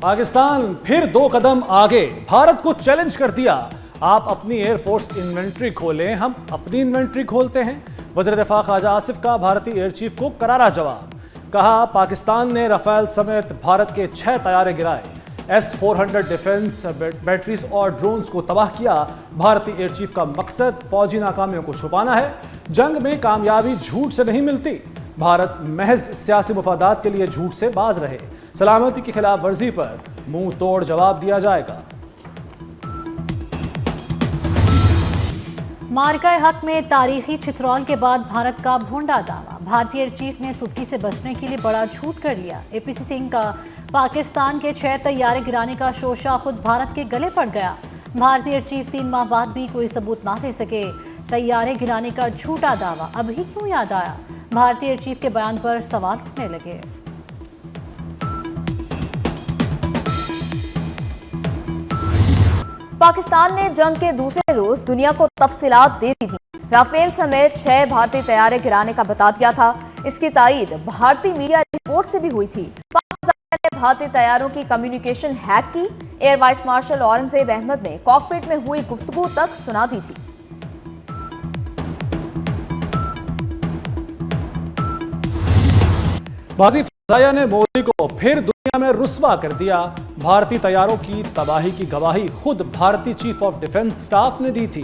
پاکستان پھر 2 قدم آگے، بھارت کو چیلنج کر دیا، آپ اپنی ایئر فورس انوینٹری کھولیں، ہم اپنی انوینٹری کھولتے ہیں۔ وزیر دفاع خواجہ آصف کا بھارتی ایئر چیف کو کرارا جواب، کہا پاکستان نے رافیل سمیت بھارت کے 6 طیارے گرائے، S-400 ڈیفنس بیٹریز اور ڈرونز کو تباہ کیا۔ بھارتی ایئر چیف کا مقصد فوجی ناکامیوں کو چھپانا ہے، جنگ میں کامیابی جھوٹ سے نہیں ملتی، بھارت محض سیاسی مفادات کے لیے جھوٹ سے باز رہے، سلامتی کی خلاف ورزی پر منہ توڑ جواب دیا جائے گا۔ معرکہ حق میں تاریخی چترال کے بعد بھارت کا بھونڈا دعویٰ، بھارتی ایئر چیف نے سبکی سے بچنے کے لیے بڑا جھوٹ کر لیا۔ اے پی سی سنگھ کا پاکستان کے 6 طیارے گرانے کا شوشہ خود بھارت کے گلے پڑ گیا، بھارتی ایئر چیف 3 ماہ بعد بھی کوئی ثبوت نہ دے سکے، طیارے گرانے کا جھوٹا دعویٰ اب ہی کیوں یاد آیا، بھارتی ایئر چیف کے بیان پر سوال اٹھنے لگے۔ پاکستان نے جنگ کے دوسرے روز دنیا کو تفصیلات دے دی تھی، رافیل سمیت 6 بھارتی طیارے گرانے کا بتا دیا تھا، اس کی تائید بھارتی میڈیا رپورٹ سے بھی ہوئی تھی۔ پاکستان نے بھارتی طیاروں کی کمیونیکیشن ہیک کی، air vice marshal Aurangzeb Ahmed نے کاکپٹ میں ہوئی گفتگو تک سنا دی تھی۔ بھارتی فضائیہ نے مودی کو پھر دنیا میں رسوا کر دیا، بھارتی طیاروں کی تباہی کی گواہی خود بھارتی چیف آف ڈیفنس سٹاف نے دی تھی۔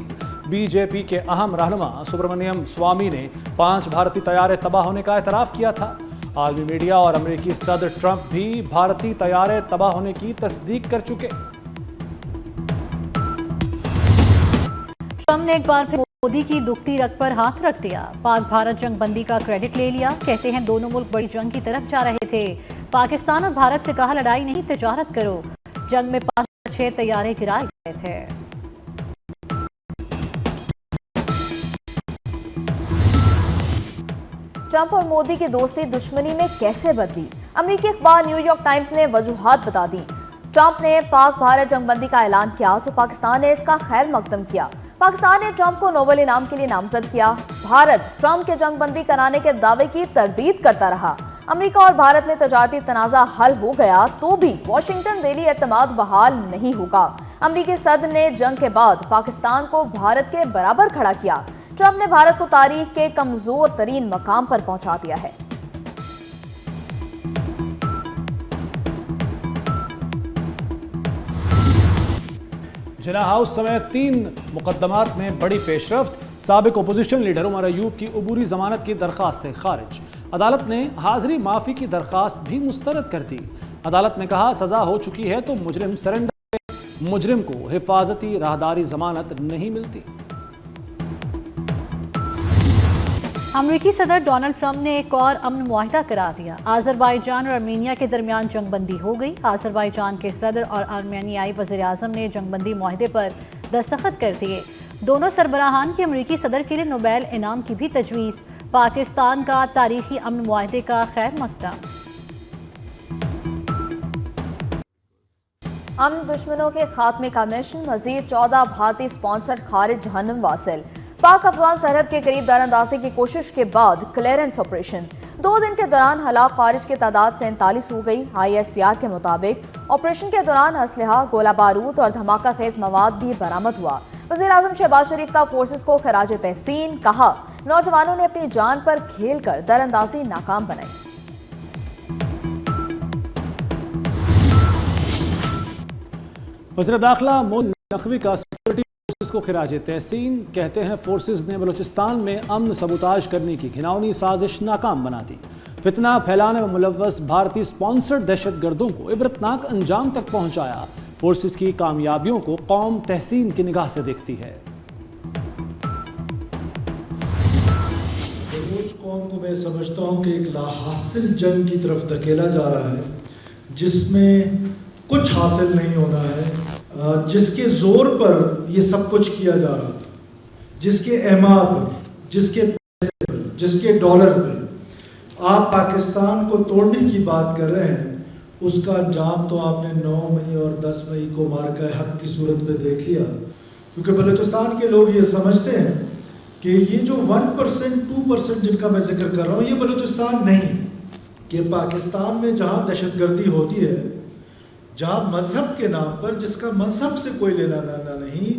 بی جے پی کے اہم رہنما سبرامنیم سوامی نے 5 بھارتی طیارے تباہ ہونے کا اعتراف کیا تھا۔ عالمی میڈیا اور امریکی صدر ٹرمپ بھی بھارتی طیارے تباہ ہونے کی تصدیق کر چکے۔ ٹرمپ نے ایک بار پھر مودی کی دکھتی رگ پر ہاتھ رکھ دیا، پاک بھارت جنگ بندی کا کریڈٹ لے لیا، کہتے ہیں دونوں ملک بڑی جنگ کی طرف جا رہے تھے، پاکستان اور بھارت سے کہا لڑائی نہیں تجارت کرو، جنگ میں 5 یا 6 طیارے گرائے گئے تھے۔ ٹرمپ اور مودی کی دوستی دشمنی میں کیسے بدلی؟ امریکی اخبار نیو یارک ٹائمز نے وجوہات بتا دی۔ ٹرمپ نے پاک بھارت جنگ بندی کا اعلان کیا تو پاکستان نے اس کا خیر مقدم کیا، پاکستان نے ٹرمپ کو نوبل انعام کے لیے نامزد کیا، بھارت ٹرمپ کے جنگ بندی کرانے کے دعوے کی تردید کرتا رہا۔ امریکہ اور بھارت میں تجارتی تنازع حل ہو گیا تو بھی واشنگٹن دہلی اعتماد بحال نہیں ہوگا۔ امریکی صدر نے جنگ کے بعد پاکستان کو بھارت کے برابر کھڑا کیا، ٹرمپ نے بھارت کو تاریخ کے کمزور ترین مقام پر پہنچا دیا ہے۔ جناح ہاؤس سمیت 3 مقدمات میں بڑی پیش رفت، سابق اپوزیشن لیڈر عمر ایوب کی عبوری ضمانت کی درخواستیں خارج، عدالت نے حاضری معافی کی درخواست بھی مسترد کر دی، عدالت نے کہا سزا ہو چکی ہے تو مجرم سرنڈر کرے، مجرم کو حفاظتی راہداری ضمانت نہیں ملتی۔ امریکی صدر ڈونلڈ ٹرمپ نے ایک اور امن معاہدہ کرا دیا، آذربائیجان اور ارمینیا کے درمیان جنگ بندی ہو گئی، آذربائیجان کے صدر اور ارمینیائی وزیر اعظم نے جنگ بندی معاہدے پر دستخط کر دیے، دونوں سربراہان کی امریکی صدر کے لیے نوبیل انعام کی بھی تجویز، پاکستان کا تاریخی امن معاہدے کا خیر مقدم۔ امن دشمنوں کے خاتمے کا مشن، مزید 14 بھارتی سپانسرڈ خارج جہنم واصل، پاک افغان سرحد کے قریب دار اندازی کی کوشش کے بعد کلیئرنس آپریشن، 2 دن کے دوران ہلاک خارج کی تعداد 47 ہو گئی، ISPR کے مطابق آپریشن کے دوران اسلحہ، گولہ بارود اور دھماکہ خیز مواد بھی برآمد ہوا۔ وزیر اعظم شہباز شریف کا فورسز کو خراج تحسین، کہا نوجوانوں نے اپنی جان پر کھیل کر در اندازی ناکام بنائی۔ وزیر داخلہ مودی نقوی کا سیکورٹی فورسز کو خراج تحسین، کہتے ہیں فورسز نے بلوچستان میں امن سبوتاژ کرنے کی گھناؤنی سازش ناکام بنا دی، فتنہ پھیلانے میں ملوث بھارتی سپانسرڈ دہشت گردوں کو عبرتناک انجام تک پہنچایا، فورسز کی کامیابیوں کو قوم تحسین کی نگاہ سے دیکھتی ہے۔ بلوچ قوم کو میں سمجھتا ہوں کہ ایک لا حاصل جنگ کی طرف دھکیلا جا رہا ہے، جس میں کچھ حاصل نہیں ہونا ہے، جس کے زور پر یہ سب کچھ کیا جا رہا تھا، جس کے ایما پر، جس کے پیسے پر، جس کے ڈالر پر آپ پاکستان کو توڑنے کی بات کر رہے ہیں، اس کا انجام تو آپ نے 9 مئی اور 10 مئی کو معرکہ حق کی صورت میں دیکھ لیا، کیونکہ بلوچستان کے لوگ یہ سمجھتے ہیں کہ یہ جو 1% 2% جن کا میں ذکر کر رہا ہوں یہ بلوچستان نہیں ہے، کہ پاکستان میں جہاں دہشت گردی ہوتی ہے जहां मजहब के नाम पर, जिसका मजहब से कोई लेना देना नहीं।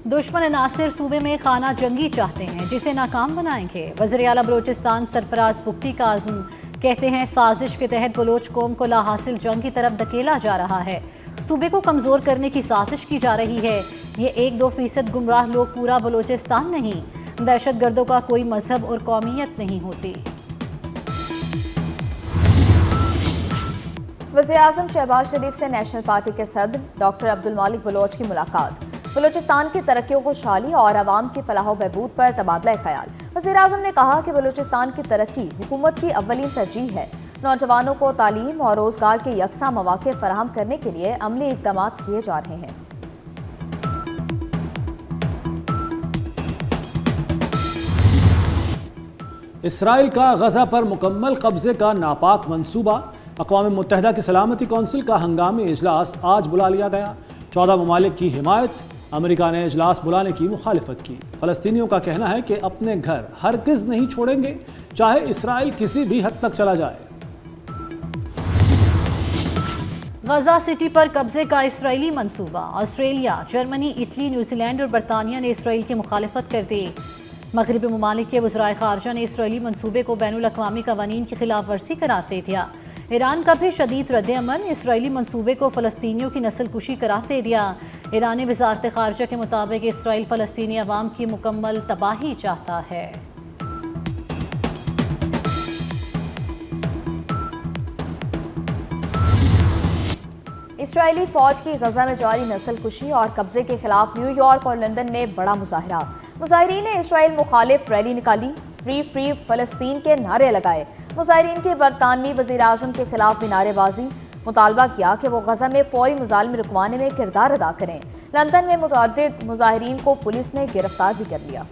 दुश्मन नासिर सूबे में खाना जंगी चाहते हैं जिसे नाकाम बनाएंगे। वज़ीर आला बलोचिस्तान सरफराज बुख्ती का आज़म कहते हैं साजिश के तहत बलोच कौम को लाहासिल जंग की तरफ धकेला जा रहा है। सूबे को कमज़ोर करने की साजिश की जा रही है। ये 1-2% गुमराह लोग पूरा बलोचिस्तान नहीं। दहशत गर्दों का कोई मजहब और कौमियत नहीं होती। वज़ीर आज़म शहबाज शरीफ से नेशनल पार्टी के सदर डॉक्टर अब्दुल मालिक बलोच की मुलाकात। बलूचिस्तान की तरक्की व खुशहाली और आवाम की फलाह बहबूद पर तबादला ख्याल। वज़ीर आज़म ने कहा कि बलूचिस्तान की तरक्की हुकूमत की अव्वलीन तरजीह है। नौजवानों को तालीम और रोज़गार के यकसा मौक़े फराहम करने के लिए अमली इक़दाम किए जा रहे हैं। इसराइल का गजा पर मुकम्मल कब्जे का नापाक मंसूबा। अक़वाम मुत्तहिदा की सलामती कौंसिल का हंगामी इजलास आज बुला लिया गया। 14 ममालिक की हिमायत। अमेरिका ने इजलास बुलाने की मुखालिफत की। फ़लस्तीनियों का कहना है कि अपने घर हरगिज़ नहीं छोड़ेंगे, चाहे इसराइल किसी भी हद तक चला जाए। गजा सिटी पर कब्जे का इसराइली मंसूबा। ऑस्ट्रेलिया, जर्मनी, इटली, न्यूजीलैंड और बरतानिया ने इसराइल की मुखालिफत कर दी। मगरबी ममालिक के वज़राए ख़ारजा ने इसराइली मंसूबे को बैनुल-अक़वामी क़वानीन की खिलाफ वर्जी करार दे दिया। ईरान का भी शदीद रद्द-ए-अमल। इसराइली मंसूबे को फ़लस्तीनियों की नस्ल कुशी करार दे दिया। ईरानी वज़ारत ख़ारजा के मुताबिक इसराइल फ़लस्तीनी अवाम की मुकम्मल तबाही चाहता है। इसराइली फ़ौज की गजा में जारी नस्ल कुशी और कब्जे के खिलाफ न्यूयॉर्क और लंदन में बड़ा मुजाहरा। मुजाहिरीन ने इसराइल मुखालिफ रैली निकाली, फ्री फ्री फ़लस्तीन के नारे लगाए। मुजाहिरीन के बरतानवी वज़ीर आज़म के खिलाफ भी नारेबाजी। मुतालबा किया कि वो गजा में फौरी मुजालमे रुकवाने में किरदार अदा करें। लंदन में मुतअद्दिद मुजाहिरीन को पुलिस ने गिरफ्तार भी कर लिया।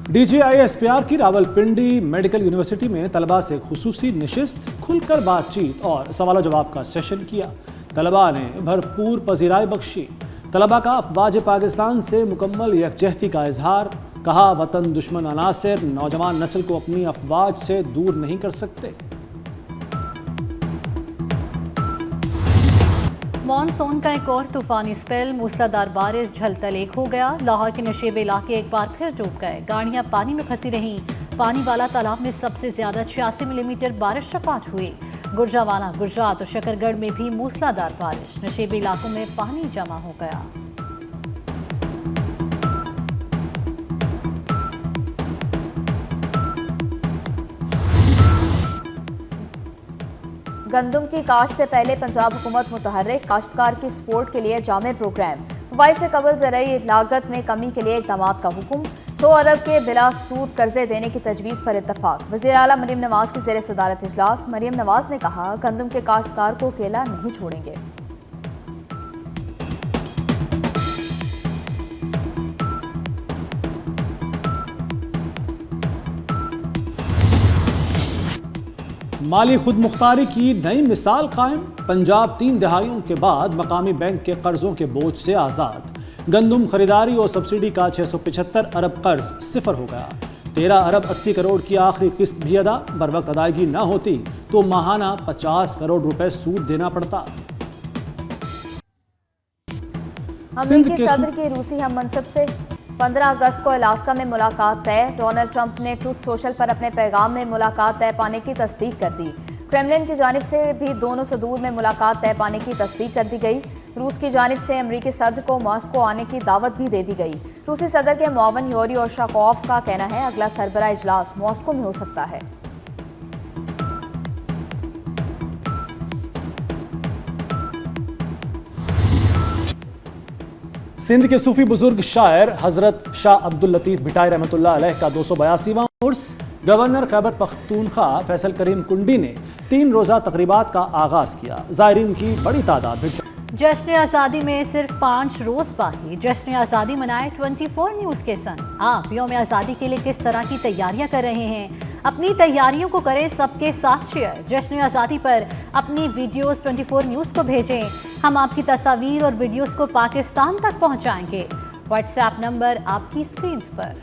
DGISPR की रावलपिंडी मेडिकल यूनिवर्सिटी में तलबा से खुसूसी नशिस्त, खुलकर बातचीत और सवाल जवाब का सेशन किया। तलबा ने भरपूर पजीराई बख्शी। तलबा का अफवाज पाकिस्तान से मुकम्मल यकजहती का इजहार। कहा वतन दुश्मन अनासिर नौजवान नस्ल को अपनी अफवाज से दूर नहीं कर सकते। मॉनसून का एक और तूफानी स्पेल, मूसलाधार बारिश झलतल एक हो गया। लाहौर के नशेबे इलाके एक बार फिर डूब गए। गाड़ियां पानी में फंसी रहीं। पानी वाला तालाब में सबसे ज्यादा 86 मिलीमीटर बारिश रिकॉर्ड हुई। गुरजावाला, गुजरात और शकरगढ़ में भी मूसलाधार बारिश। नशेबे इलाकों में पानी जमा हो गया। गंदम की काश्त से पहले पंजाब हुकूमत मुतहर्रिक, काश्तकार की सपोर्ट के लिए जामे प्रोग्राम। बुआई से कबल ज़राई लागत में कमी के लिए इक़दाम का हुक्म। 100 अरब के बिला सूद कर्जे देने की तजवीज़ पर इत्तफाक। वज़ीर आला मरियम नवाज की ज़ेर सदारत इजलास। मरियम नवाज ने कहा गंदम के काश्तकार को अकेला नहीं छोड़ेंगे। माली खुद मुख्तारी की नई मिसाल कायम। पंजाब 3 दहाइयों के बाद मकामी बैंक के कर्जों के बोझ से आज़ाद। गंदम खरीदारी और सब्सिडी का 675 अरब कर्ज सिफर हो गया। 13 अरब 80 करोड़ की आखिरी किस्त भी अदा। बर वक्त अदायगी न होती तो माहाना 50 करोड़ रुपए सूद देना पड़ता। अमेरिकी सदर की रूसी हम मनसब से 15 अगस्त को अलास्का में मुलाकात तय। डोनाल्ड ट्रंप ने ट्रूथ सोशल पर अपने पैगाम में मुलाकात तय पाने की तस्दीक कर दी। क्रेमलिन की जानिब से भी दोनों सदूर में मुलाकात तय पाने की तस्दीक कर दी गई। रूस की जानिब से अमरीकी सदर को मॉस्को आने की दावत भी दे दी गई। रूसी सदर के मुआवन यूरी ओशाकोव का कहना है अगला सरबरा इजलास मॉस्को में हो सकता है। सिंध के सूफी बुजुर्ग शायर हजरत शाह अब्दुल लतीफ भिटाई रहमतुल्लाह अलैह का 282वां उर्स। गवर्नर खैबर पख्तूनख्वा फैसल करीम कुंडी ने 3 रोज़ा तकरीबात का आगाज किया। ज़ायरीन की बड़ी तादाद भिड़। जश्न आज़ादी में सिर्फ 5 रोज बाकी। जश्न आज़ादी मनाए 24 न्यूज़ के संग। आप यौम आज़ादी के लिए किस तरह की तैयारियां कर रहे हैं? अपनी तैयारियों को करें सबके साथ शेयर। जश्न आज़ादी पर अपनी वीडियोस 24 न्यूज़ को भेजें। हम आपकी तस्वीर और वीडियोस को पाकिस्तान तक पहुंचाएंगे। व्हाट्सएप नंबर आपकी स्क्रीन पर।